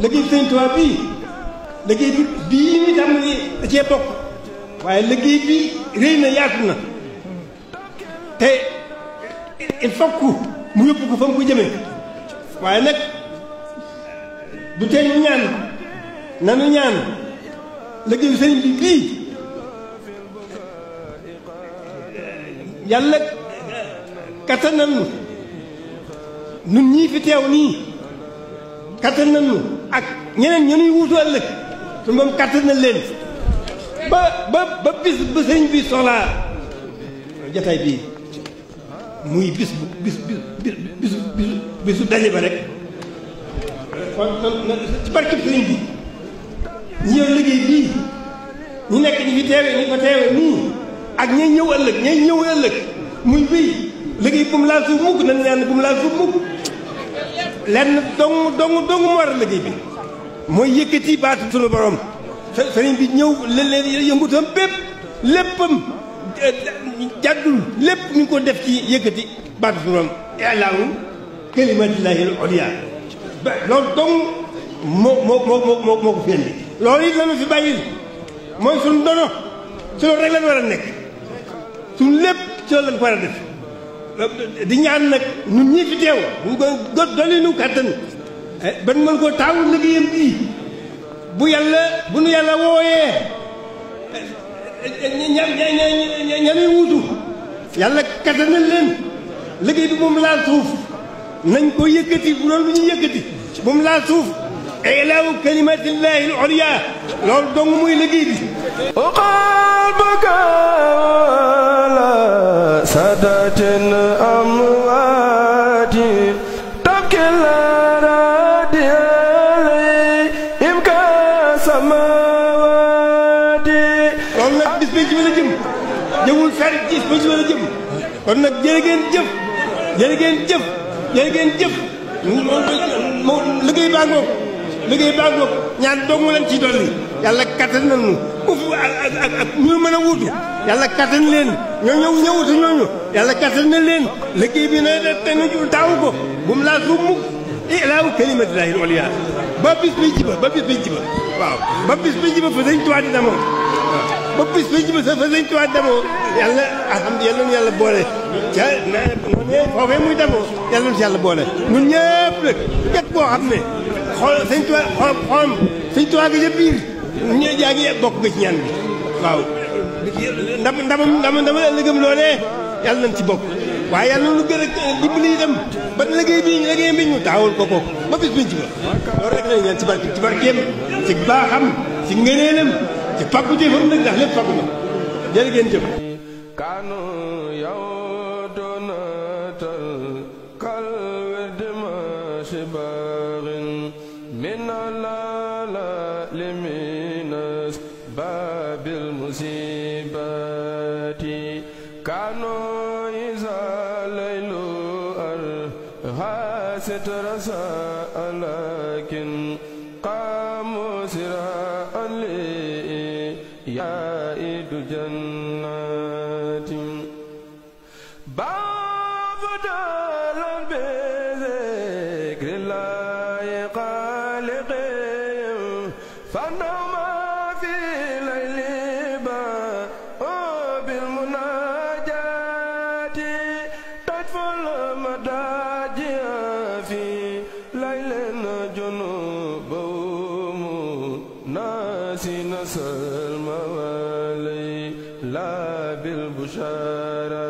liggéey Sëñ Tuubaa bii liggéey bi bii ñu tàmbali da cee bokk waaye liggéey bi réy na yaatu na te il faut que mu yóbbu ko fa mu ko jëmee waaye nag du tee ñu ñaan nanu ñaan liggéeyu sëriñ bi bii yàlla kattanal nu nun ñii fi teew nii kattanal nu ak ñeneen ñu nuy wuutu ëllëg su moom kattanal leen ba bis ba sëriñ bi soxlaa jataay bii muy bisu daje ba rek kon ci barkeb sëriñ bi ñi yor liggéey bii ñi nekk ñi fi teewe ñi ko teewe nii ak ñay ñëw ëllëg muy bii liggéey bu mu laal suuf mukk nañ ñaan bu mu laal suuf mukk lenn dong mu war a liggéey bi mooy yëkkati baatu sunu borom sëriñ bi ñëw leen yëngutam bépp léppam jàddul lépp ñu ngi ko def ci yëkkati baatu sunu borom ilaahu kalimatillahi al-ulya loolu dong moo ko fi indi loolu it lañu fi bàyyil mooy suñu dono ci loolu rek lañ war a nekk suñu lépp ci loolu lañ ko war a def di ñaan nag ñun ñii fi teew ñu ko dolli nu kàttan ban mën koo taawul liggéeyam bii bu nu yàlla wooyee ñanuy wuutu yàlla kattanal leen liggéey bi moom laal suuf nañ ko yëkkati bu loolu lu ñuy yëkkati bu mu laal suuf ilaahu kalimatillahi al-ulya loolu dong muy liggéey bi qalbaka ala sadatin amwati tabkil radiyalay imka samawati loolu nag bis bañ ci mën a jëm jëmul fer gis bañ ci mën a jëm kon nag jërë ngeen jëf liggéey baa ngoog ñaan dong leen ci dolli yàlla kattan nañu uf ak ñu mën a wuutu yàlla kattan leen ñoo ñëwutu ñooñu yàlla kattan na leen liggéey bi na te nu taawu ko bu mu laa suuf mukk ilaahu kalimatillahi al-ulya ba bis bay jiba waaw ba bis bay jiba fa Sëñ Tuubaa di demoo ba bis bay jiba fa Sëñ Tuubaa di demoo yàlla alhamdulilah yàlla nu yàlla boole ca foofee muy demoo yàlla nu si yàlla boole ñun ñëpp nag képp koo xam ne xool Sëñ Tuubaa xolam Sëñ Tuubaa gi ca biir ñu yaa ngi bokk nga ci ñaan bi waaw ndamam ëllëgam loolee yàlla nañ ci bokk waaye yàlla nu gën a dimbali itam ba liggéey bi ñu taawul ko ba bis biñ ci ba loolu rek lañ ñaan ci barkeem ci baaxam ci ngëneelam ci faggu jëfam nag ndax lépp faggu na jërë ngeen jëf kanu yow donatal kal wedma sibarin min la liminas babil musibati kanu isa laylu al hasit rasa alakin qamu sira ali ya idu jannatin babdalan bizikrillahi khaliqin fanama fi layli ba bil munajati tadful madaji fi laylin junubum nasi nasal mawali la bil bushara